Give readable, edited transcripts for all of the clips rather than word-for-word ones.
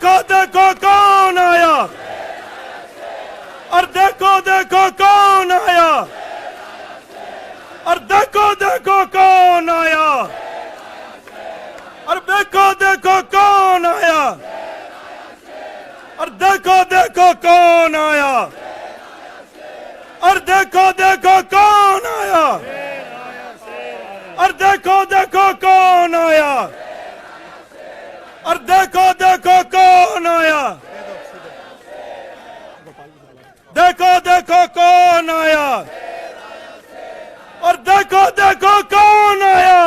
देखो देखो कौन आया, और देखो देखो कौन आया, और देखो देखो कौन आया, और देखो देखो कौन आया, और देखो देखो कौन आया, और देखो देखो कौन आया, और देखो देखो कौन आया, और देखो देखो कौन आया, देखो देखो कौन आया, और देखो देखो कौन आया,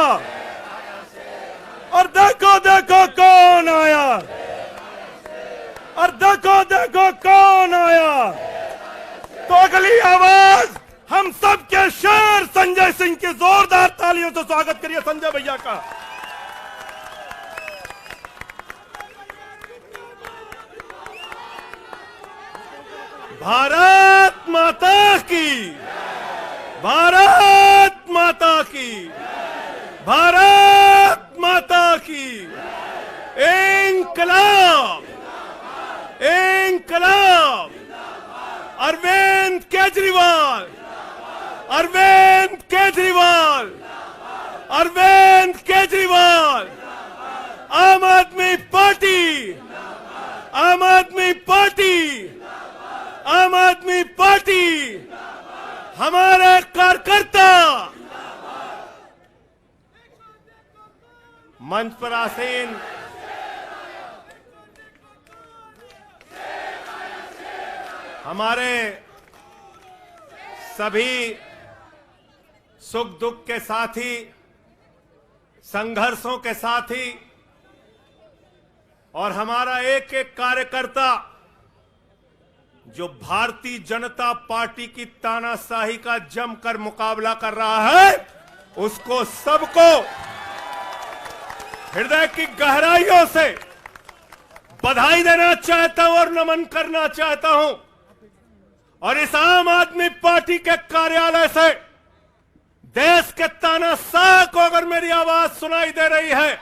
और देखो देखो कौन आया, और देखो देखो कौन आया। तो अगली आवाज हम सब के शेर संजय सिंह की जोरदार तालियों से स्वागत करिए संजय भैया का। भारत माता की, भारत माता की, भारत माता की। इंकलाब, इंकलाब। अरविंद केजरीवाल, अरविंद केजरीवाल, अरविंद केजरीवाल। आम आदमी पार्टी, आम आदमी पार्टी, आम आदमी पार्टी। हमारे कार्यकर्ता मंच पर आसीन हमारे सभी सुख दुख के साथी, संघर्षों के साथी, और हमारा एक एक कार्यकर्ता जो भारतीय जनता पार्टी की तानाशाही का जमकर मुकाबला कर रहा है, उसको सबको हृदय की गहराइयों से बधाई देना चाहता हूं और नमन करना चाहता हूं। और इस आम आदमी पार्टी के कार्यालय से देश के तानाशाह को अगर मेरी आवाज सुनाई दे रही है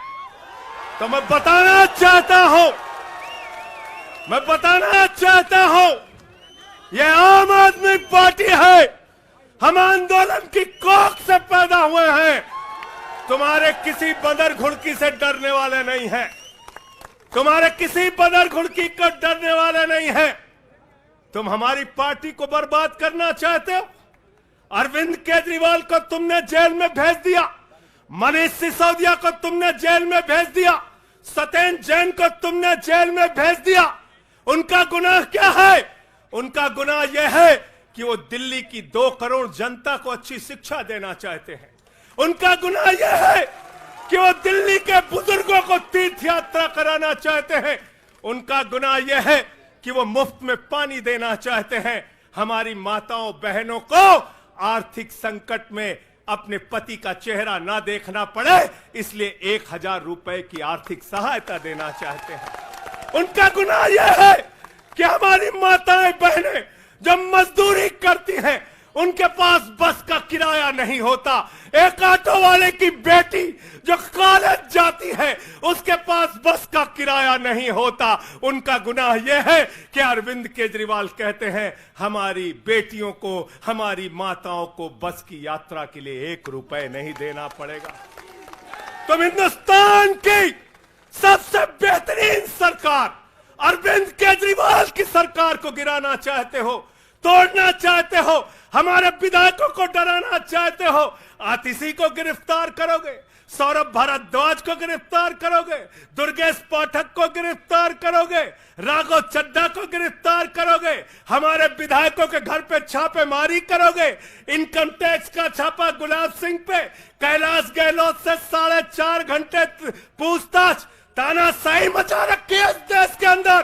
तो मैं बताना चाहता हूं, मैं बताना चाहता हूं, यह आम आदमी पार्टी है। हम आंदोलन की कोख से पैदा हुए हैं। तुम्हारे किसी बंदर घुड़की से डरने वाले नहीं हैं, तुम्हारे किसी बंदर घुड़की को डरने वाले नहीं हैं। तुम हमारी पार्टी को बर्बाद करना चाहते हो। अरविंद केजरीवाल को तुमने जेल में भेज दिया, मनीष सिसोदिया को तुमने जेल में भेज दिया, सत्येंद्र जैन को तुमने जेल में भेज दिया। उनका गुनाह क्या है? उनका गुनाह यह है कि वो दिल्ली की 2 करोड़ जनता को अच्छी शिक्षा देना चाहते हैं। उनका गुनाह यह है कि वो दिल्ली के बुजुर्गों को तीर्थ यात्रा कराना चाहते हैं। उनका गुनाह यह है कि वो मुफ्त में पानी देना चाहते हैं। हमारी माताओं बहनों को आर्थिक संकट में अपने पति का चेहरा ना देखना पड़े, इसलिए 1000 रुपए की आर्थिक सहायता देना चाहते हैं। उनका गुनाह यह है कि हमारी माताएं बहनें जब मजदूरी करती हैं, उनके पास बस का किराया नहीं होता। एक ऑटो वाले की बेटी जो कॉलेज जाती है, उसके पास बस का किराया नहीं होता। उनका गुनाह यह है कि अरविंद केजरीवाल कहते हैं हमारी बेटियों को, हमारी माताओं को बस की यात्रा के लिए 1 रुपए नहीं देना पड़ेगा। तुम हिंदुस्तान की सबसे बेहतरीन सरकार अरविंद केजरीवाल की सरकार को गिराना चाहते हो, तोड़ना चाहते हो, हमारे विधायकों को डराना चाहते हो। आतिशी को गिरफ्तार करोगे, सौरभ भारद्वाज को गिरफ्तार करोगे, दुर्गेश पाठक को गिरफ्तार करोगे, राघव चड्ढा को गिरफ्तार करोगे, हमारे विधायकों के घर पे छापेमारी करोगे, इनकम टैक्स का छापा गुलाब सिंह पे, कैलाश गहलोत से 4.5 घंटे पूछताछ। तानाशाही मचा रखी है इस देश के अंदर,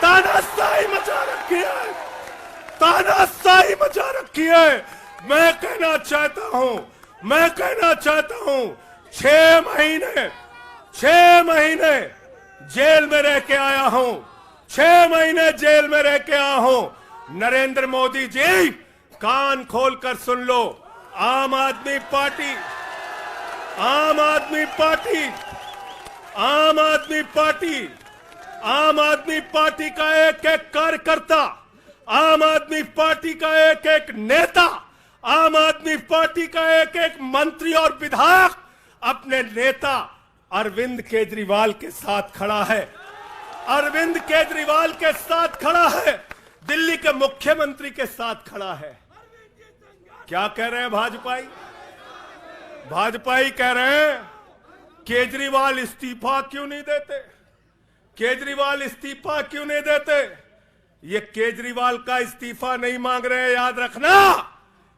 तानाशाही मचा रखी है, तानाशाही मचा रखी है। मैं कहना चाहता हूं, मैं कहना चाहता हूं, 6 महीने जेल में रह के आया हूं, 6 महीने जेल में रह के आया हूं। नरेंद्र मोदी जी, कान खोलकर सुन लो, आम आदमी पार्टी, आम आदमी पार्टी, आम आदमी पार्टी आम आदमी पार्टी का एक एक कार्यकर्ता, आम आदमी पार्टी का एक एक नेता, आम आदमी पार्टी का एक एक मंत्री और विधायक अपने नेता अरविंद केजरीवाल के साथ खड़ा है। अरविंद केजरीवाल के साथ खड़ा है, दिल्ली के मुख्यमंत्री के साथ खड़ा है। क्या कह रहे हैं भाजपाई? भाजपाई कह रहे हैं केजरीवाल इस्तीफा क्यों नहीं देते, केजरीवाल इस्तीफा क्यों नहीं देते। ये केजरीवाल का इस्तीफा नहीं मांग रहे हैं, याद रखना।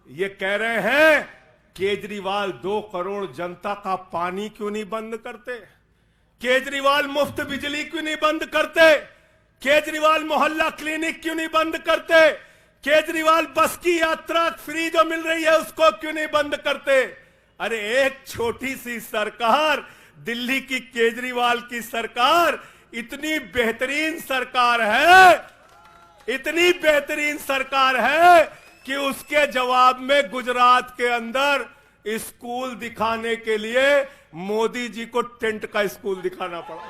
ये कह रहे हैं केजरीवाल 2 करोड़ जनता का पानी क्यों नहीं बंद करते, केजरीवाल मुफ्त बिजली क्यों नहीं बंद करते, केजरीवाल मोहल्ला क्लिनिक क्यों नहीं बंद करते, केजरीवाल बस की यात्रा फ्री जो मिल रही है उसको क्यों नहीं बंद करते। अरे एक छोटी सी सरकार, दिल्ली की केजरीवाल की सरकार इतनी बेहतरीन सरकार है, इतनी बेहतरीन सरकार है कि उसके जवाब में गुजरात के अंदर स्कूल दिखाने के लिए मोदी जी को टेंट का स्कूल दिखाना पड़ा।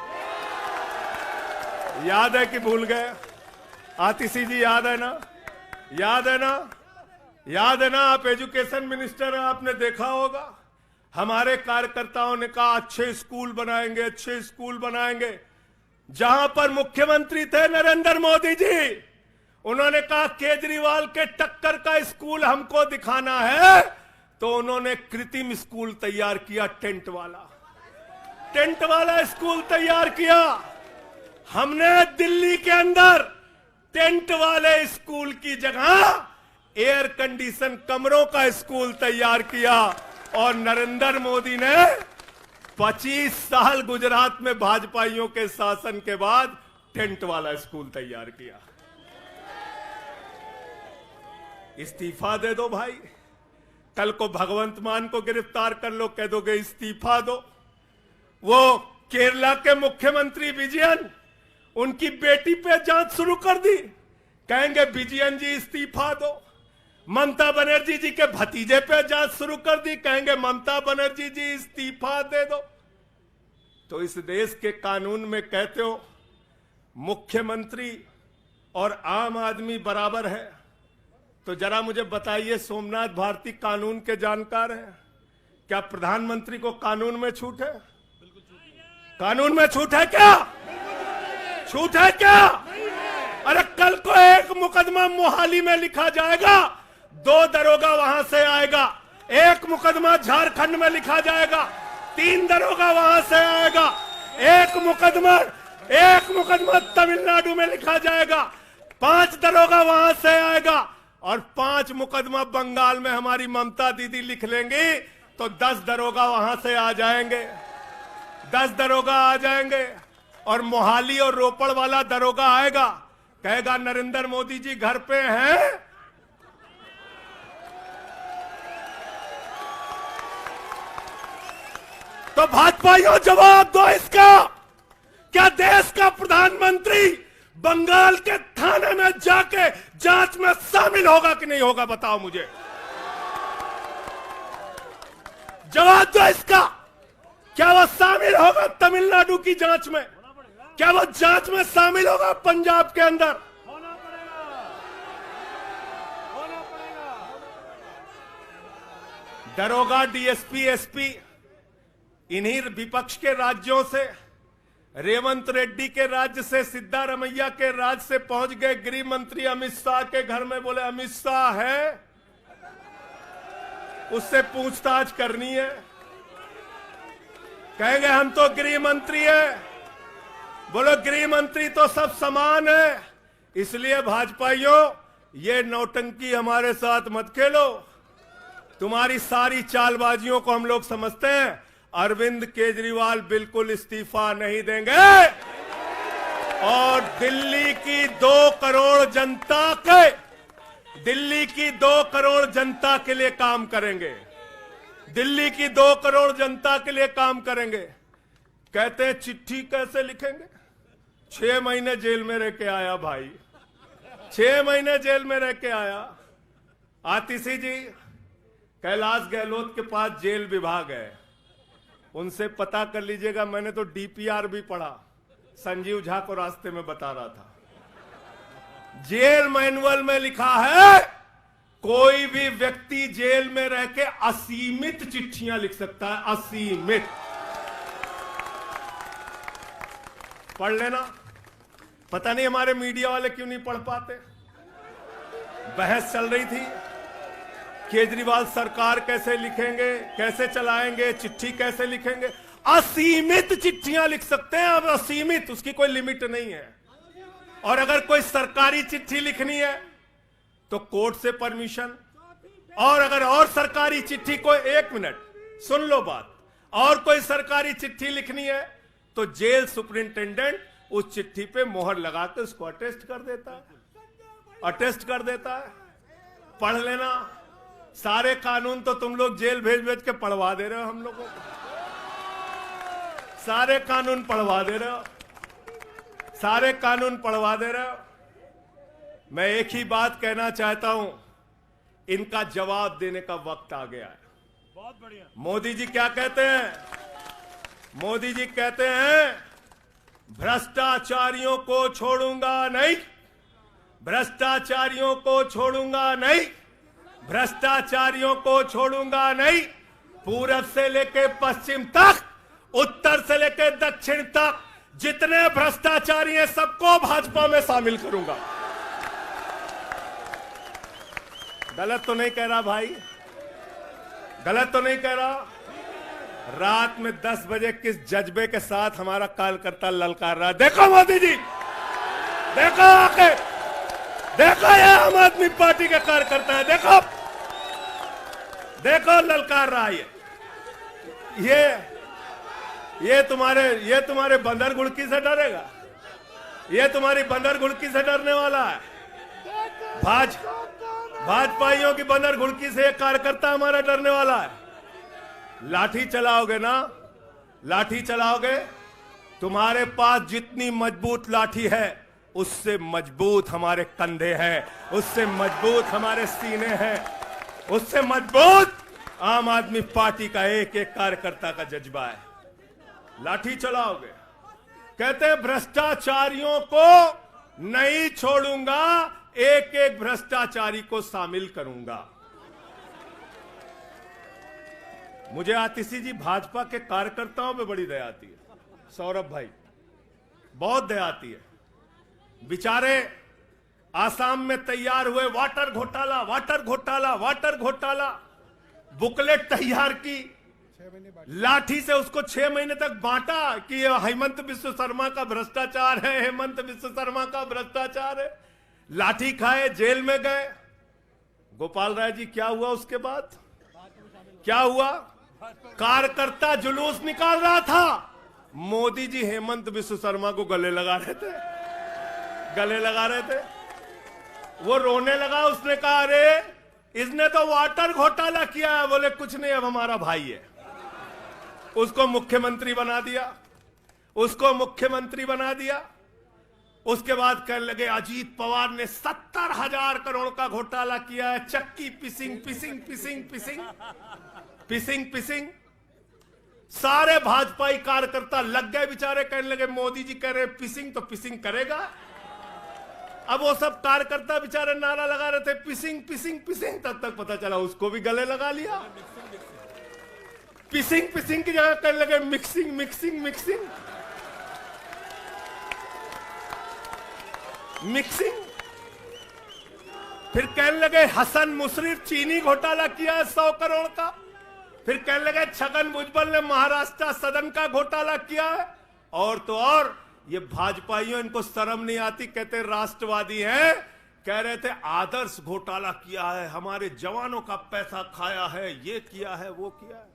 याद है कि भूल गए? आतिशी जी याद है ना? याद है ना? याद है ना? आप एजुकेशन मिनिस्टर हैं, आपने देखा होगा। हमारे कार्यकर्ताओं ने कहा अच्छे स्कूल बनाएंगे, अच्छे स्कूल बनाएंगे। जहां पर मुख्यमंत्री थे नरेंद्र मोदी जी, उन्होंने कहा केजरीवाल के टक्कर का स्कूल हमको दिखाना है, तो उन्होंने कृत्रिम स्कूल तैयार किया, टेंट वाला स्कूल तैयार किया। हमने दिल्ली के अंदर टेंट वाले स्कूल की जगह एयर कंडीशन कमरों का स्कूल तैयार किया। और नरेंद्र मोदी ने 25 साल गुजरात में भाजपाइयों के शासन के बाद टेंट वाला स्कूल तैयार किया। इस्तीफा दे दो भाई, कल को भगवंत मान को गिरफ्तार कर लो, कह दोगे इस्तीफा दो। वो केरला के मुख्यमंत्री विजयन, उनकी बेटी पे जांच शुरू कर दी, कहेंगे विजयन जी इस्तीफा दो। ममता बनर्जी जी के भतीजे पे जांच शुरू कर दी, कहेंगे ममता बनर्जी जी इस्तीफा दे दो। तो इस देश के कानून में कहते हो मुख्यमंत्री और आम आदमी बराबर है, तो जरा मुझे बताइए, सोमनाथ भारती कानून के जानकार हैं, क्या प्रधानमंत्री को कानून में छूट है? कानून में छूट है क्या? छूट है क्या? अरे कल को एक मुकदमा मोहाली में लिखा जाएगा, 2 दरोगा वहां से आएगा। एक मुकदमा झारखंड में लिखा जाएगा, 3 दरोगा वहां से आएगा। एक मुकदमा तमिलनाडु में लिखा जाएगा, 5 दरोगा वहां से आएगा। और 5 मुकदमा बंगाल में हमारी ममता दीदी लिख लेंगी, तो 10 दरोगा वहां से आ जाएंगे, 10 दरोगा आ जाएंगे। और मोहाली और रोपड़ वाला दरोगा आएगा, कहेगा नरेंद्र मोदी जी घर पे हैं। तो भाजपाइयों जवाब दो इसका, क्या देश का प्रधानमंत्री बंगाल के थाने में जाके जांच में शामिल होगा कि नहीं होगा? बताओ मुझे, जवाब दो इसका। क्या वो शामिल होगा तमिलनाडु की जांच में? क्या वो जांच में शामिल होगा पंजाब के अंदर? दरोगा, डीएसपी, एसपी इन्हीं विपक्ष के राज्यों से, रेवंत रेड्डी के राज्य से, सिद्धारमैया के राज्य से पहुंच गए गृह मंत्री अमित शाह के घर में। बोले अमित शाह है, उससे पूछताछ करनी है। कहेंगे हम तो गृह मंत्री है। बोलो गृह मंत्री तो सब समान है। इसलिए भाजपाइयों, ये नौटंकी हमारे साथ मत खेलो। तुम्हारी सारी चालबाजियों को हम लोग समझते हैं। अरविंद केजरीवाल बिल्कुल इस्तीफा नहीं देंगे और दिल्ली की 2 करोड़ जनता के लिए काम करेंगे। दिल्ली की 2 करोड़ जनता के लिए काम करेंगे। कहते हैं चिट्ठी कैसे लिखेंगे? 6 महीने जेल में रह के आया भाई, 6 महीने जेल में रह के आया। आतिशी जी कैलाश गहलोत के पास जेल विभाग है, उनसे पता कर लीजिएगा। मैंने तो डीपीआर भी पढ़ा, संजीव झा को रास्ते में बता रहा था, जेल मैनुअल में लिखा है कोई भी व्यक्ति जेल में रह के असीमित चिट्ठियां लिख सकता है, असीमित। पढ़ लेना। पता नहीं हमारे मीडिया वाले क्यों नहीं पढ़ पाते। बहस चल रही थी, केजरीवाल सरकार कैसे लिखेंगे, कैसे चलाएंगे, चिट्ठी कैसे लिखेंगे। असीमित चिट्ठियां लिख सकते हैं अब, असीमित, उसकी कोई लिमिट नहीं है। और अगर कोई सरकारी चिट्ठी लिखनी है तो कोर्ट से परमिशन, और अगर और सरकारी चिट्ठी को, 1 मिनट सुन लो बात, और कोई सरकारी चिट्ठी लिखनी है तो जेल सुपरिंटेंडेंट उस चिट्ठी पे मोहर लगा के उसको अटेस्ट कर देता है, अटेस्ट कर देता है। पढ़ लेना। सारे कानून तो तुम लोग जेल भेज भेज के पढ़वा दे रहे हो हम लोगों को, सारे कानून पढ़वा दे रहे हो, सारे कानून पढ़वा दे रहे हो। मैं एक ही बात कहना चाहता हूं, इनका जवाब देने का वक्त आ गया है। बहुत बढ़िया। मोदी जी क्या कहते हैं? मोदी जी कहते हैं भ्रष्टाचारियों को छोड़ूंगा नहीं, भ्रष्टाचारियों को छोड़ूंगा नहीं, भ्रष्टाचारियों को छोड़ूंगा नहीं। पूरब से लेके पश्चिम तक, उत्तर से लेके दक्षिण तक जितने भ्रष्टाचारी हैं सबको भाजपा में शामिल करूंगा। गलत तो नहीं कह रहा भाई? गलत तो नहीं कह रहा? रात में 10 बजे किस जज्बे के साथ हमारा कार्यकर्ता ललकार रहा है। देखो मोदी जी, देखो आके, देखो ये आम आदमी पार्टी के कार्यकर्ता है, देखो देखो ललकार रहा है। ये तुम्हारे बंदर गुड़की से डरेगा? ये तुम्हारी बंदर गुड़की से डरने वाला है? भाजपाइयों की बंदर गुड़की से एक कार्यकर्ता हमारा डरने वाला है? लाठी चलाओगे ना, लाठी चलाओगे। तुम्हारे पास जितनी मजबूत लाठी है उससे मजबूत हमारे कंधे हैं, उससे मजबूत हमारे सीने हैं, उससे मजबूत आम आदमी पार्टी का एक एक कार्यकर्ता का जज्बा है। लाठी चलाओगे। कहते हैं भ्रष्टाचारियों को नहीं छोड़ूंगा, एक एक भ्रष्टाचारी को शामिल करूंगा। मुझे आतिशी जी भाजपा के कार्यकर्ताओं पे बड़ी दया आती है, सौरभ भाई, बहुत दया आती है। बेचारे आसाम में तैयार हुए वाटर घोटाला, वाटर घोटाला, वाटर घोटाला, बुकलेट तैयार की, लाठी से उसको 6 महीने तक बांटा कि ये हेमंत बिस्व शर्मा का भ्रष्टाचार है, हेमंत बिस्व शर्मा का भ्रष्टाचार है। लाठी खाए, जेल में गए। गोपाल राय जी क्या हुआ उसके बाद? क्या हुआ? कार्यकर्ता जुलूस निकाल रहा था, मोदी जी हेमंत बिस्व शर्मा को गले लगा रहे थे, गले लगा रहे थे। वो रोने लगा, उसने कहा अरे इसने तो वाटर घोटाला किया है। बोले कुछ नहीं, अब हमारा भाई है। उसको मुख्यमंत्री बना दिया, उसको मुख्यमंत्री बना दिया। उसके बाद कहने लगे अजीत पवार ने 70,000 करोड़ का घोटाला किया है, चक्की पिसिंग पिसिंग पिसिंग पिसिंग पिसिंग पिसिंग। सारे भाजपाई कार्यकर्ता लग गए बेचारे, कहने लगे मोदी जी कह रहे पिसिंग तो पिसिंग करेगा। अब वो सब कार्यकर्ता बेचारे नारा लगा रहे थे पिसिंग पिसिंग पिसिंग, तब तक पता चला उसको भी गले लगा लिया। पिसिंग पिसिंग की जगह कहने लगे मिक्सिंग मिक्सिंग मिक्सिंग मिक्सिंग। फिर कहने लगे हसन मुशर्रफ चीनी घोटाला किया है 100 करोड़ का। फिर कहने लगे छगन भुजबल ने महाराष्ट्र सदन का घोटाला किया है। और तो और ये भाजपाइयों, इनको शर्म नहीं आती, कहते राष्ट्रवादी हैं, कह रहे थे आदर्श घोटाला किया है, हमारे जवानों का पैसा खाया है, ये किया है, वो किया है।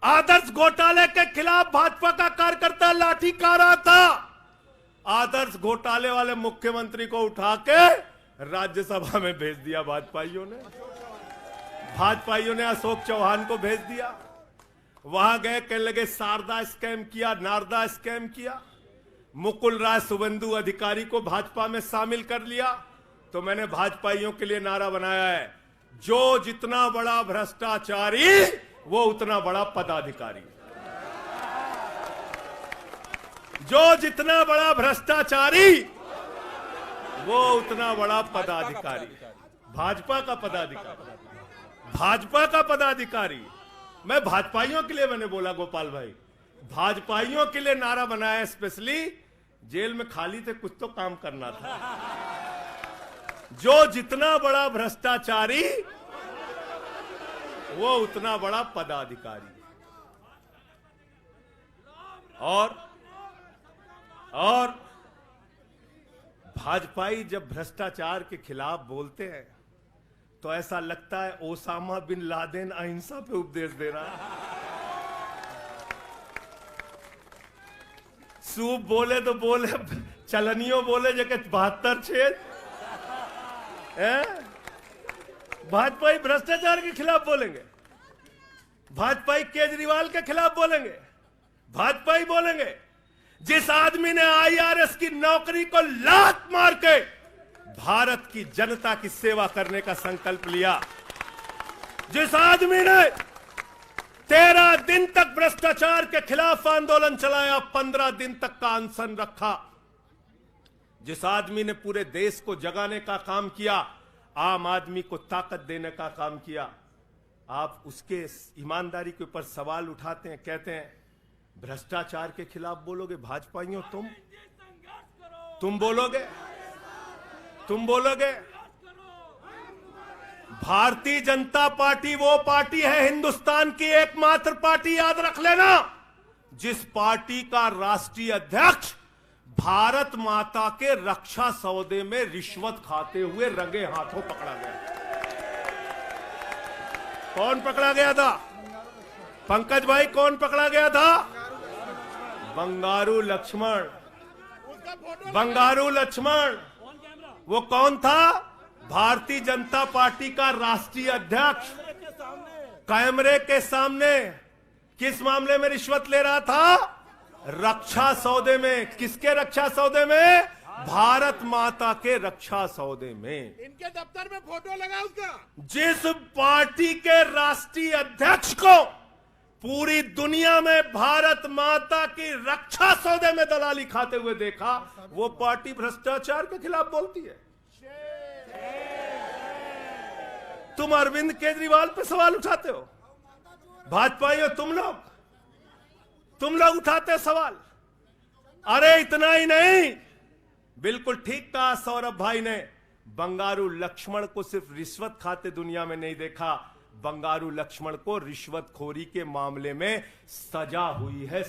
आदर्श घोटाले के खिलाफ भाजपा का कार्यकर्ता लाठी खा रहा था। आदर्श घोटाले वाले मुख्यमंत्री को उठा के राज्यसभा में भेज दिया भाजपाइयों ने। भाजपाइयों ने अशोक चौहान को भेज दिया। वहां गए, कहने लगे शारदा स्कैम किया, नारदा स्कैम किया। मुकुल राय शुभेंदु अधिकारी को भाजपा में शामिल कर लिया। तो मैंने भाजपाइयों के लिए नारा बनाया है, जो जितना बड़ा भ्रष्टाचारी वो उतना बड़ा पदाधिकारी। जो जितना बड़ा भ्रष्टाचारी वो उतना बड़ा पदाधिकारी। भाजपा का पदाधिकारी, भाजपा का पदाधिकारी। मैं भाजपाइयों के लिए मैंने बोला गोपाल भाई, भाजपाइयों के लिए नारा बनाया स्पेशली। जेल में खाली थे, कुछ तो काम करना था। जो जितना बड़ा भ्रष्टाचारी वो उतना बड़ा पदाधिकारी। और भाजपाई जब भ्रष्टाचार के खिलाफ बोलते हैं तो ऐसा लगता है ओसामा बिन लादेन अहिंसा पे उपदेश दे रहा है। सूप बोले तो बोले, चलनियों बोले जगह 72 छेद। भाजपाई भ्रष्टाचार के खिलाफ बोलेंगे, भाजपाई केजरीवाल के खिलाफ बोलेंगे, भाजपाई बोलेंगे जिस आदमी ने आईआरएस की नौकरी को लात मार के भारत की जनता की सेवा करने का संकल्प लिया, जिस आदमी ने 13 दिन तक भ्रष्टाचार के खिलाफ आंदोलन चलाया, 15 दिन तक का अनशन रखा, जिस आदमी ने पूरे देश को जगाने का काम किया, आम आदमी को ताकत देने का काम किया, आप उसके ईमानदारी के ऊपर सवाल उठाते हैं, कहते हैं भ्रष्टाचार के खिलाफ बोलोगे। भाजपाइयों तुम बोलोगे, तुम बोलोगे। भारतीय जनता पार्टी वो पार्टी है, हिंदुस्तान की एकमात्र पार्टी, याद रख लेना, जिस पार्टी का राष्ट्रीय अध्यक्ष भारत माता के रक्षा सौदे में रिश्वत खाते हुए रंगे हाथों पकड़ा गया। कौन पकड़ा गया था? पंकज भाई, कौन पकड़ा गया था? बंगारू लक्ष्मण। बंगारू लक्ष्मण वो कौन था? भारतीय जनता पार्टी का राष्ट्रीय अध्यक्ष। कैमरे के सामने किस मामले में रिश्वत ले रहा था? रक्षा सौदे में। किसके रक्षा सौदे में? भारत माता के रक्षा सौदे में। इनके दफ्तर में फोटो लगा उसका। जिस पार्टी के राष्ट्रीय अध्यक्ष को पूरी दुनिया में भारत माता की रक्षा सौदे में दलाली खाते हुए देखा, वो पार्टी भ्रष्टाचार के खिलाफ बोलती है। तुम अरविंद केजरीवाल पे सवाल उठाते हो, भाजपाइयों तुम लोग उठाते हो सवाल। अरे इतना ही नहीं, बिल्कुल ठीक कहा सौरभ भाई ने, बंगारू लक्ष्मण को सिर्फ रिश्वत खाते दुनिया में नहीं देखा, बंगारू लक्ष्मण को रिश्वतखोरी के मामले में सजा हुई है।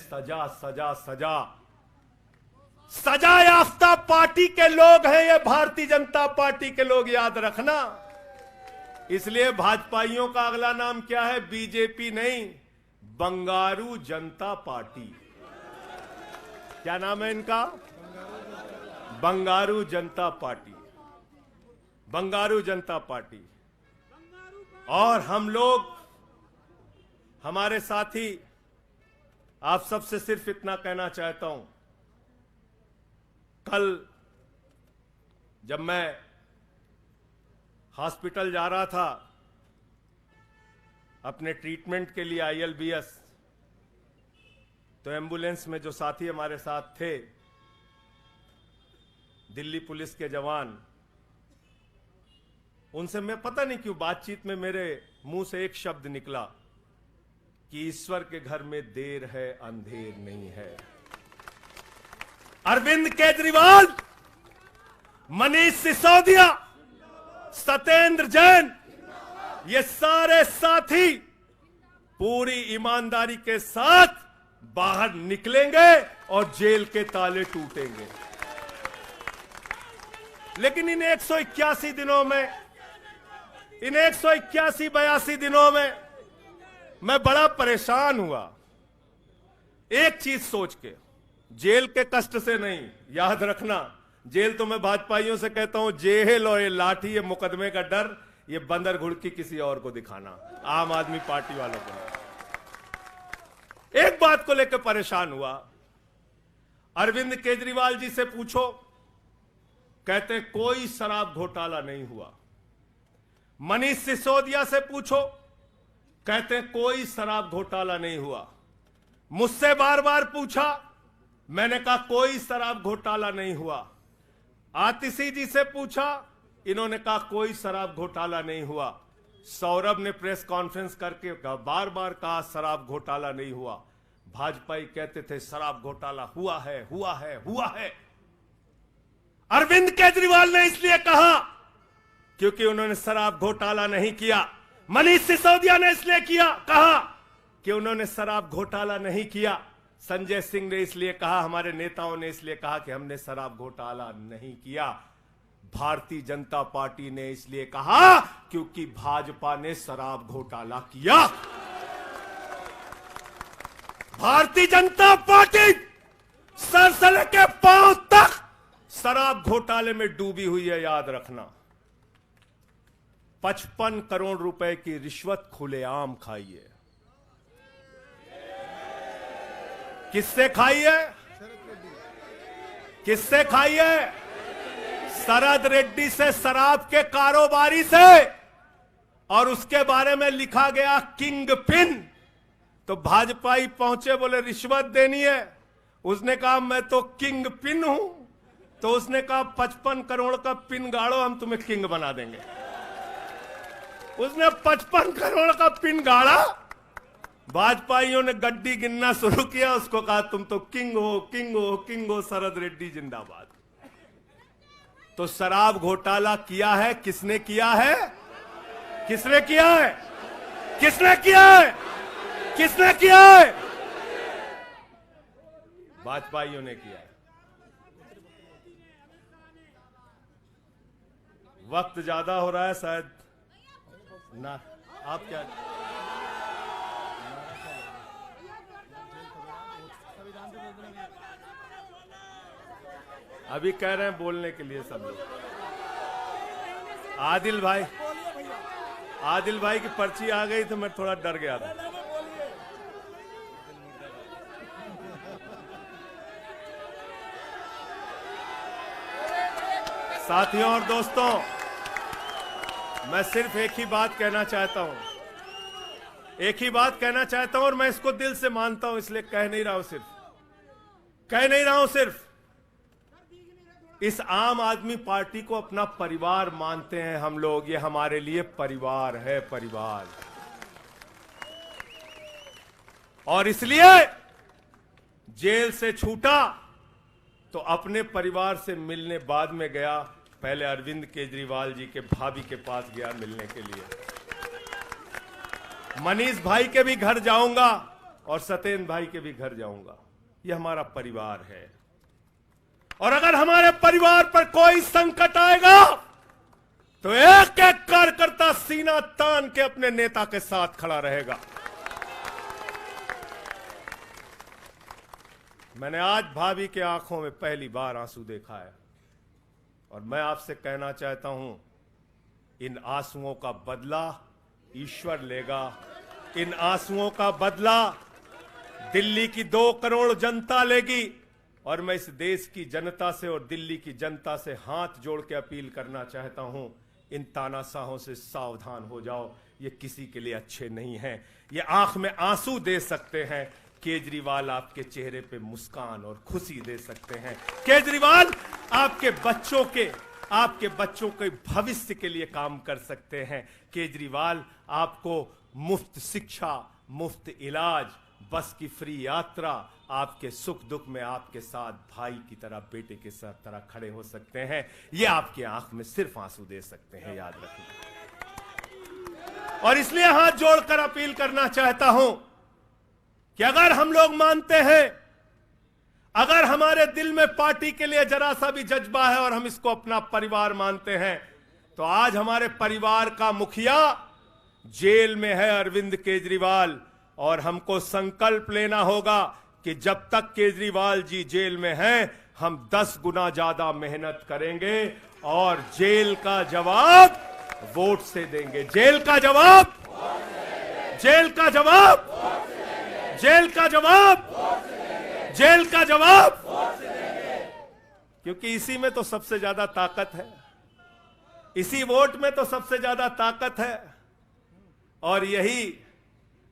सजा याफ्ता पार्टी के लोग हैं ये भारतीय जनता पार्टी के लोग, याद रखना। इसलिए भाजपाइयों का अगला नाम क्या है? बीजेपी नहीं, बंगारू जनता पार्टी। क्या नाम है इनका? बंगारू जनता पार्टी। बंगारू जनता पार्टी। और हम लोग, हमारे साथी, आप सबसे सिर्फ इतना कहना चाहता हूं, कल जब मैं हॉस्पिटल जा रहा था अपने ट्रीटमेंट के लिए ILBS, तो एम्बुलेंस में जो साथी हमारे साथ थे, दिल्ली पुलिस के जवान, उनसे मैं पता नहीं क्यों बातचीत में मेरे मुंह से एक शब्द निकला कि ईश्वर के घर में देर है अंधेर नहीं है। अरविंद केजरीवाल, मनीष सिसोदिया, सत्येंद्र जैन, ये सारे साथी पूरी ईमानदारी के साथ बाहर निकलेंगे और जेल के ताले टूटेंगे। लेकिन इन 181 दिनों में, इन 181-82 दिनों में मैं बड़ा परेशान हुआ, एक चीज सोच के, जेल के कष्ट से नहीं, याद रखना, जेल तो मैं भाजपाइयों से कहता हूं, जेल और ये लाठी, ये मुकदमे का डर, ये बंदर घुड़की किसी और को दिखाना, आम आदमी पार्टी वालों को। एक बात को लेकर परेशान हुआ, अरविंद केजरीवाल जी से पूछो, कहते कोई शराब घोटाला नहीं हुआ। मनीष सिसोदिया से पूछो, कहते कोई शराब घोटाला नहीं हुआ। मुझसे बार बार पूछा, मैंने कहा कोई शराब घोटाला नहीं हुआ। आतिशी जी से पूछा, इन्होंने कहा कोई शराब घोटाला नहीं हुआ। सौरभ ने प्रेस कॉन्फ्रेंस करके बार बार कहा शराब घोटाला नहीं हुआ। भाजपाई कहते थे शराब घोटाला हुआ है, हुआ है, हुआ है। अरविंद केजरीवाल ने इसलिए कहा क्योंकि उन्होंने शराब घोटाला नहीं किया। मनीष सिसोदिया ने इसलिए कहा कि उन्होंने शराब घोटाला नहीं किया। संजय सिंह ने इसलिए कहा, हमारे नेताओं ने इसलिए कहा कि हमने शराब घोटाला नहीं किया। भारतीय जनता पार्टी ने इसलिए कहा क्योंकि भाजपा ने शराब घोटाला किया। भारतीय जनता पार्टी सर से लेकर पांव तक शराब घोटाले में डूबी हुई है, याद रखना। 55 करोड़ रुपए की रिश्वत खुलेआम खाई है। किससे खाई है? किससे खाई है? शरद रेड्डी से, शराब के कारोबारी से। और उसके बारे में लिखा गया किंग पिन। तो भाजपाई पहुंचे, बोले रिश्वत देनी है। उसने कहा मैं तो किंग पिन हूं। तो उसने कहा 55 करोड़ का पिन गाड़ो, हम तुम्हें किंग बना देंगे। उसने 55 करोड़ का पिन गाड़ा। भाजपाइयों ने गड्डी गिनना शुरू किया। उसको कहा तुम तो किंग हो, किंग हो, किंग हो, शरद रेड्डी जिंदाबाद। तो शराब घोटाला किया है, किसने किया है? किसने किया है? किसने किया है? किसने किया है? भाजपाइयों ने किया है। वक्त ज्यादा हो रहा है शायद ना, आप क्या? अभी कह रहे हैं बोलने के लिए सब लोग। आदिल भाई की पर्ची आ गई तो मैं थोड़ा डर गया था। साथियों और दोस्तों, मैं सिर्फ एक ही बात कहना चाहता हूं। एक ही बात कहना चाहता हूं और मैं इसको दिल से मानता हूं, इसलिए कह नहीं रहा हूं सिर्फ। इस आम आदमी पार्टी को अपना परिवार मानते हैं हम लोग। ये हमारे लिए परिवार है, परिवार। और इसलिए जेल से छूटा तो अपने परिवार से मिलने बाद में गया। पहले अरविंद केजरीवाल जी के भाभी के पास गया मिलने के लिए। मनीष भाई के भी घर जाऊंगा और सत्येंद्र भाई के भी घर जाऊंगा। ये हमारा परिवार है। और अगर हमारे परिवार पर कोई संकट आएगा तो एक एक कार्यकर्ता सीना तान के अपने नेता के साथ खड़ा रहेगा। मैंने आज भाभी के आंखों में पहली बार आंसू देखा है और मैं आपसे कहना चाहता हूं, इन आंसुओं का बदला ईश्वर लेगा। इन आंसुओं का बदला दिल्ली की 2 करोड़ जनता लेगी। और मैं इस देश की जनता से और दिल्ली की जनता से हाथ जोड़ के अपील करना चाहता हूं, इन तानाशाहों से सावधान हो जाओ। ये किसी के लिए अच्छे नहीं हैं। ये आंख में आंसू दे सकते हैं, केजरीवाल आपके चेहरे पे मुस्कान और खुशी दे सकते हैं। केजरीवाल आपके बच्चों के भविष्य के लिए काम कर सकते हैं। केजरीवाल आपको मुफ्त शिक्षा, मुफ्त इलाज, बस की फ्री यात्रा, आपके सुख दुख में आपके साथ भाई की तरह, बेटे के साथ तरह खड़े हो सकते हैं। ये आपकी आंख में सिर्फ आंसू दे सकते हैं, याद रखना। और इसलिए हाथ जोड़कर अपील करना चाहता हूं कि अगर हम लोग मानते हैं, अगर हमारे दिल में पार्टी के लिए जरा सा भी जज्बा है और हम इसको अपना परिवार मानते हैं, तो आज हमारे परिवार का मुखिया जेल में है, अरविंद केजरीवाल। और हमको संकल्प लेना होगा कि जब तक केजरीवाल जी जेल में हैं, हम 10 गुना ज्यादा मेहनत करेंगे और जेल का जवाब वोट से देंगे। जेल का जवाब, जेल का जवाब, जेल का जवाब, जेल का जवाब। क्योंकि इसी में तो सबसे ज्यादा ताकत है, इसी वोट में तो सबसे ज्यादा ताकत है। और यही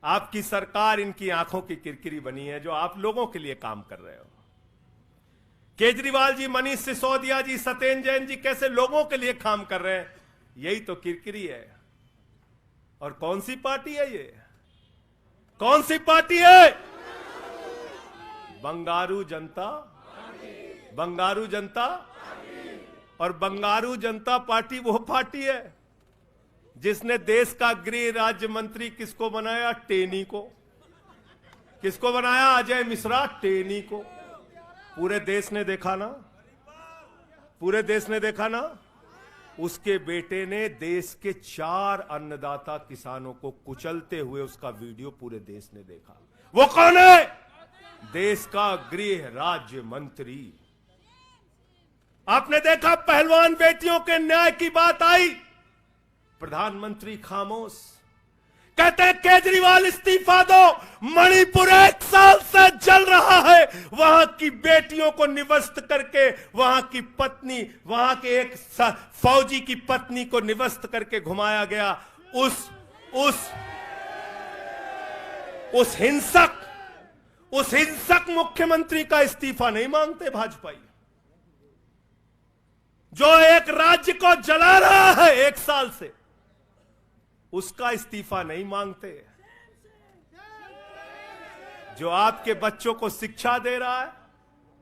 आपकी सरकार इनकी आंखों की किरकिरी बनी है, जो आप लोगों के लिए काम कर रहे हो। केजरीवाल जी, मनीष सिसोदिया जी, सत्येंद्र जैन जी कैसे लोगों के लिए काम कर रहे हैं, यही तो किरकिरी है। और कौन सी पार्टी है ये? कौन सी पार्टी है? बंगारू जनता, बंगारू जनता। और बंगारू जनता पार्टी वो पार्टी है जिसने देश का गृह राज्य मंत्री किसको बनाया? टेनी को। किसको बनाया? अजय मिश्रा टेनी को। पूरे देश ने देखा ना, पूरे देश ने देखा ना। उसके बेटे ने देश के 4 अन्नदाता किसानों को कुचलते हुए उसका वीडियो पूरे देश ने देखा। वो कौन है? देश का गृह राज्य मंत्री। आपने देखा पहलवान बेटियों के न्याय की बात आई, प्रधानमंत्री खामोश। कहते हैं केजरीवाल इस्तीफा दो, मणिपुर 1 साल से जल रहा है, वहां की बेटियों को निवस्त करके, वहां की पत्नी, वहां के एक फौजी की पत्नी को निवस्त करके घुमाया गया। उस हिंसक मुख्यमंत्री का इस्तीफा नहीं मांगते भाजपाई, जो एक राज्य को जला रहा है 1 साल से, उसका इस्तीफा नहीं मांगते। जो आपके बच्चों को शिक्षा दे रहा है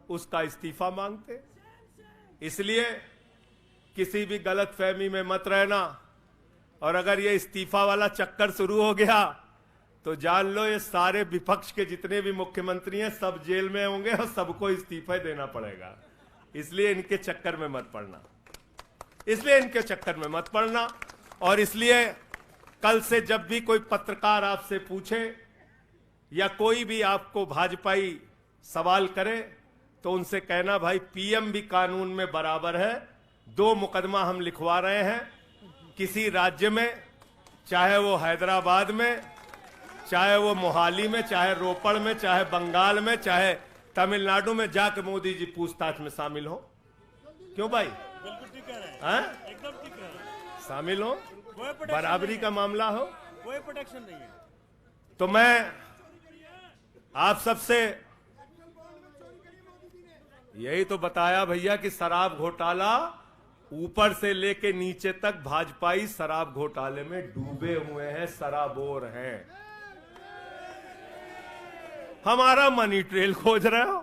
उसका इस्तीफा मांगते। इसलिए किसी भी गलतफहमी में मत रहना। और अगर ये इस्तीफा वाला चक्कर शुरू हो गया तो जान लो ये सारे विपक्ष के जितने भी मुख्यमंत्री हैं सब जेल में होंगे और सबको इस्तीफा देना पड़ेगा। इसलिए इनके चक्कर में मत पड़ना, इसलिए इनके चक्कर में मत पड़ना। और इसलिए कल से जब भी कोई पत्रकार आपसे पूछे या कोई भी आपको भाजपाई सवाल करे तो उनसे कहना, भाई पीएम भी कानून में बराबर है। 2 मुकदमा हम लिखवा रहे हैं किसी राज्य में, चाहे वो हैदराबाद में, चाहे वो मोहाली में, चाहे रोपड़ में, चाहे बंगाल में, चाहे तमिलनाडु में, जाके मोदी जी पूछताछ में शामिल हो। क्यों भाई? बिल्कुल ठीक कह रहे हैं, एकदम ठीक कह रहे हैं। शामिल हो, बराबरी का मामला हो, कोई प्रोटेक्शन नहीं है। तो मैं आप सबसे यही तो बताया भैया कि शराब घोटाला ऊपर से लेके नीचे तक भाजपाई शराब घोटाले में डूबे हुए हैं, सराबोर हैं। हमारा मनी ट्रेल खोज रहे हो?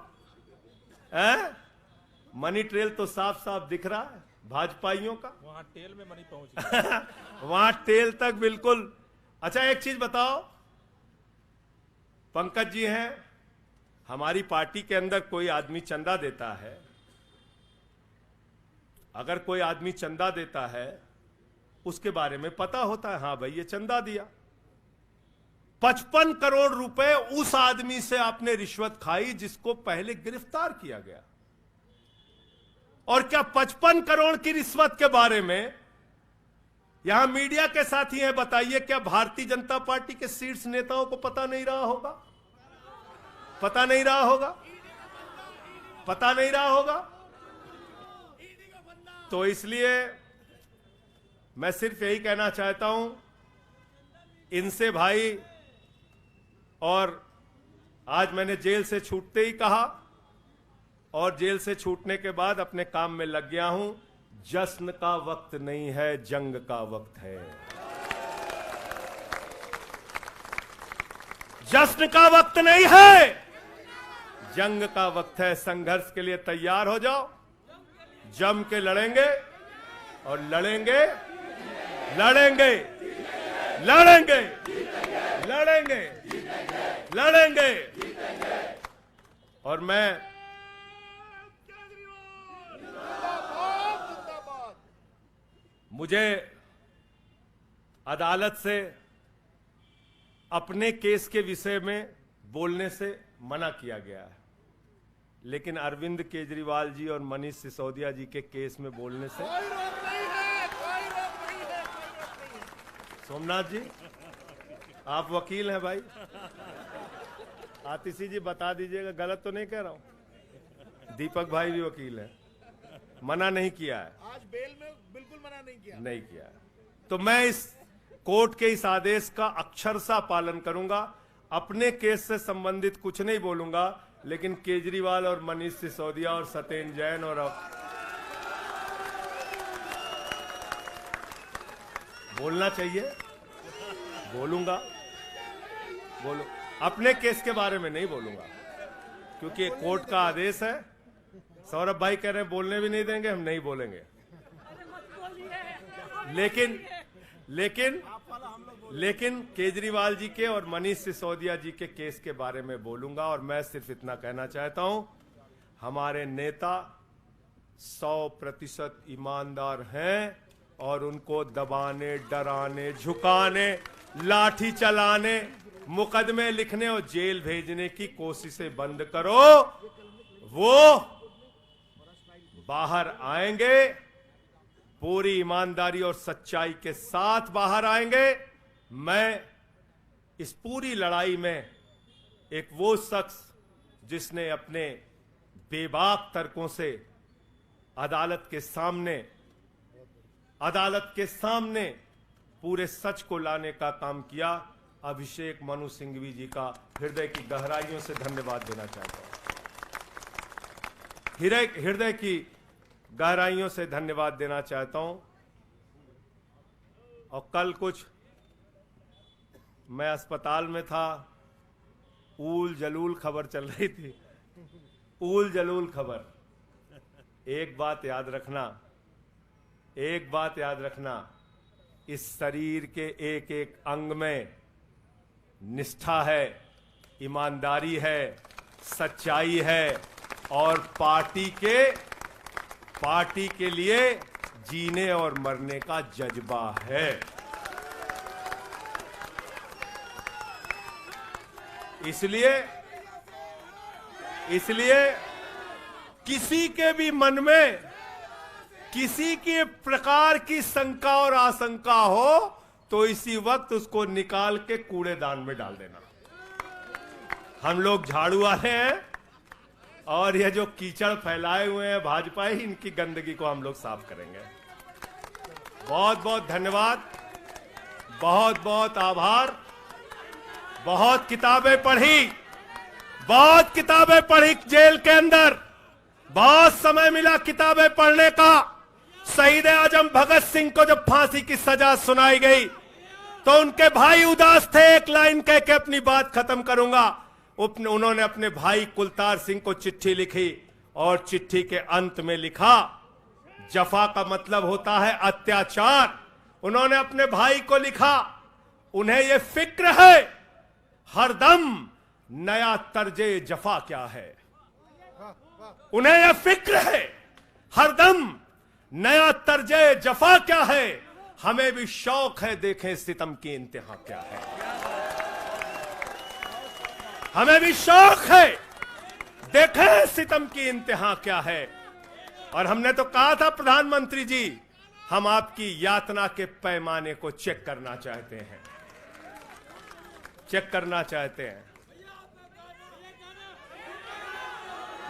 मनी ट्रेल तो साफ साफ दिख रहा है भाजपाइयों का। वहां टेल में मनी पहुंच गया। वहां टेल तक बिल्कुल। अच्छा एक चीज बताओ, पंकज जी हैं, हमारी पार्टी के अंदर कोई आदमी चंदा देता है, अगर कोई आदमी चंदा देता है उसके बारे में पता होता है, हाँ भाई ये चंदा दिया। 55 करोड़ रुपए उस आदमी से आपने रिश्वत खाई जिसको पहले गिरफ्तार किया गया। और क्या 55 करोड़ की रिश्वत के बारे में यहां मीडिया के साथी हैं, बताइए क्या भारतीय जनता पार्टी के शीर्ष नेताओं को पता नहीं रहा होगा? पता नहीं रहा होगा? पता नहीं रहा होगा? तो इसलिए मैं सिर्फ यही कहना चाहता हूं इनसे भाई, और आज मैंने जेल से छूटते ही कहा और जेल से छूटने के बाद अपने काम में लग गया हूं। जश्न का वक्त नहीं है, जंग का वक्त है। जश्न का वक्त नहीं है, जंग का वक्त है। संघर्ष के लिए तैयार हो जाओ, जम के लड़ेंगे और लड़ेंगे, लड़ेंगे, लड़ेंगे, लड़ेंगे, लड़ेंगे। और मैं मुझे अदालत से अपने केस के विषय में बोलने से मना किया गया है, लेकिन अरविंद केजरीवाल जी और मनीष सिसोदिया जी के केस में बोलने से कोई रोक नहीं है, कोई रोक नहीं है, कोई रोक नहीं है। सोमनाथ जी आप वकील हैं भाई, आतिशी जी बता दीजिएगा, गलत तो नहीं कह रहा हूं। दीपक भाई भी वकील हैं, मना नहीं किया है, आज बेल में बिल्कुल मना नहीं किया। नहीं किया है। तो मैं इस कोर्ट के इस आदेश का अक्षरशः पालन करूंगा। अपने केस से संबंधित कुछ नहीं बोलूंगा, लेकिन केजरीवाल और मनीष सिसोदिया और सत्येंद्र जैन और बोलना चाहिए, बोलूंगा, बोलो। अपने केस के बारे में नहीं बोलूंगा क्योंकि कोर्ट का आदेश है। सौरभ भाई कह रहे हैं बोलने भी नहीं देंगे, हम नहीं बोलेंगे। लेकिन केजरीवाल जी के और मनीष सिसोदिया जी के केस के बारे में बोलूंगा। और मैं सिर्फ इतना कहना चाहता हूं, हमारे नेता 100% ईमानदार हैं और उनको दबाने, डराने, झुकाने, लाठी चलाने, मुकदमे लिखने और जेल भेजने की कोशिशें बंद करो। वो बाहर आएंगे, पूरी ईमानदारी और सच्चाई के साथ बाहर आएंगे। मैं इस पूरी लड़ाई में एक वो शख्स जिसने अपने बेबाक तर्कों से अदालत के सामने पूरे सच को लाने का काम किया, अभिषेक मनु सिंघवी जी का हृदय की गहराइयों से धन्यवाद देना चाहता हूं। हृदय की गहराइयों से धन्यवाद देना चाहता हूं। और कल कुछ मैं अस्पताल में था, ऊल जलूल खबर चल रही थी, ऊल जलूल खबर। एक बात याद रखना, इस शरीर के एक एक अंग में निष्ठा है, ईमानदारी है, सच्चाई है और पार्टी के लिए जीने और मरने का जज्बा है। इसलिए किसी के भी मन में किसी के प्रकार की शंका और आशंका हो तो इसी वक्त उसको निकाल के कूड़ेदान में डाल देना। हम लोग झाड़ू वाले हैं और ये जो कीचड़ फैलाए हुए हैं भाजपा ही, इनकी गंदगी को हम लोग साफ करेंगे। बहुत बहुत धन्यवाद, बहुत बहुत आभार। बहुत किताबें पढ़ी जेल के अंदर, बहुत समय मिला किताबें पढ़ने का। शहीद आजम भगत सिंह को जब फांसी की सजा सुनाई गई तो उनके भाई उदास थे। एक लाइन कह के अपनी बात खत्म करूंगा। उन्होंने अपने भाई कुलतार सिंह को चिट्ठी लिखी और चिट्ठी के अंत में लिखा, जफा का मतलब होता है अत्याचार। उन्होंने अपने भाई को लिखा, उन्हें यह फिक्र है हरदम नया तर्जे जफा क्या है। उन्हें यह फिक्र है हरदम नया तर्जे जफा क्या है। हमें भी शौक है देखें सितम की इंतहा क्या है। हमें भी शौक है देखें सितम की इंतहा क्या है। और हमने तो कहा था प्रधानमंत्री जी, हम आपकी यातना के पैमाने को चेक करना चाहते हैं,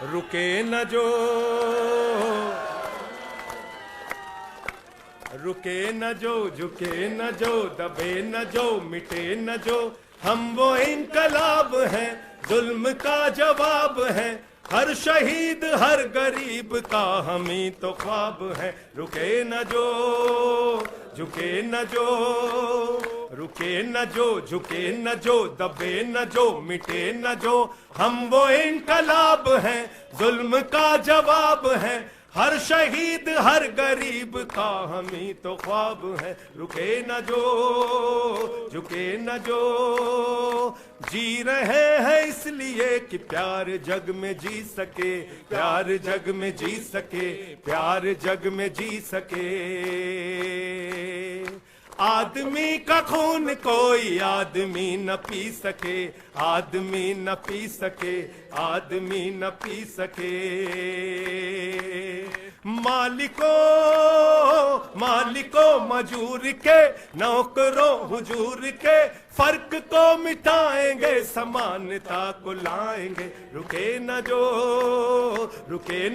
रुके न जो, झुके न जो, दबे न जो, मिटे न जो, हम वो इनकलाब हैं, जुल्म का जवाब है। हर शहीद हर गरीब का हम ही तो ख्वाब है। रुके न जो, झुके न जो, रुके न जो, झुके न जो, दबे न जो, मिटे न जो, हम वो इनकलाब हैं, जुल्म का जवाब है। हर शहीद हर गरीब का हम ही तो ख्वाब है। रुके न जो, झुके न जो, जी रहे हैं इसलिए कि प्यार जग में जी सके, प्यार जग में जी सके, प्यार जग में जी सके। आदमी का खून कोई आदमी न पी सके, आदमी न पी सके, आदमी न पी सके। मालिकों मजूर के, नौकरों हुजूर के, फर्क को मिटाएंगे, समानता को लाएंगे। रुके न जो, झुके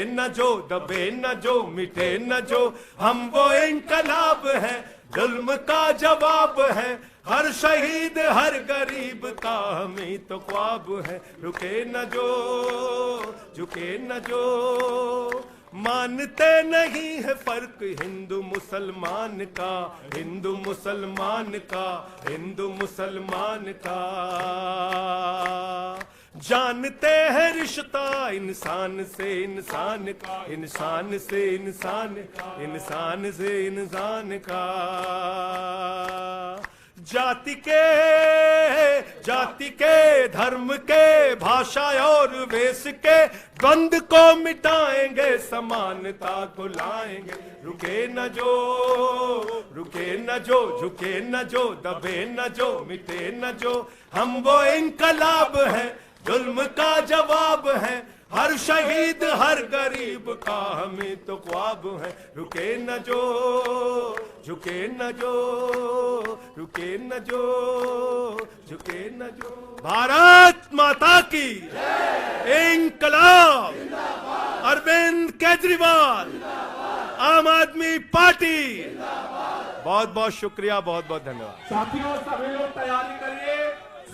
न जो, दबे न जो, मिटे न जो, हम वो इनकलाब हैं, जुल्म का जवाब है, हर शहीद हर गरीब का हमें तो ख्वाब है। रुके न जो, झुके न जो, मानते नहीं है फर्क हिंदू मुसलमान का, हिंदू मुसलमान का, हिंदू मुसलमान का। जानते हैं रिश्ता इंसान से इंसान का, इंसान से इंसान, इंसान से इंसान का। जाति के धर्म के भाषा और वेश के द्वंद को मिटाएंगे, समानता को लाएंगे। रुके न जो, रुके न जो, झुके न जो, दबे न जो, मिटे न जो, हम वो इनकलाब है, जुल्म का जवाब है, हर शहीद हर गरीब का हमें तो ख्वाब है। रुके न जो, झुके न जो, रुके न जो, झुके न जो। भारत माता की इंकलाब, अरविंद केजरीवाल, आम आदमी पार्टी। बहुत बहुत शुक्रिया, बहुत बहुत धन्यवाद। साथियों सभी लोग तैयारी करिए,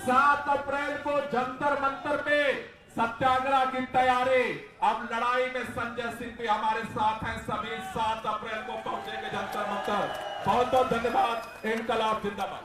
7 अप्रैल को जंतर मंतर पे सत्याग्रह की तैयारी। अब लड़ाई में संजय सिंह भी हमारे साथ हैं, सभी 7 अप्रैल को पहुंचेंगे जंतर मंतर। बहुत बहुत धन्यवाद। इंकलाब जिंदाबाद।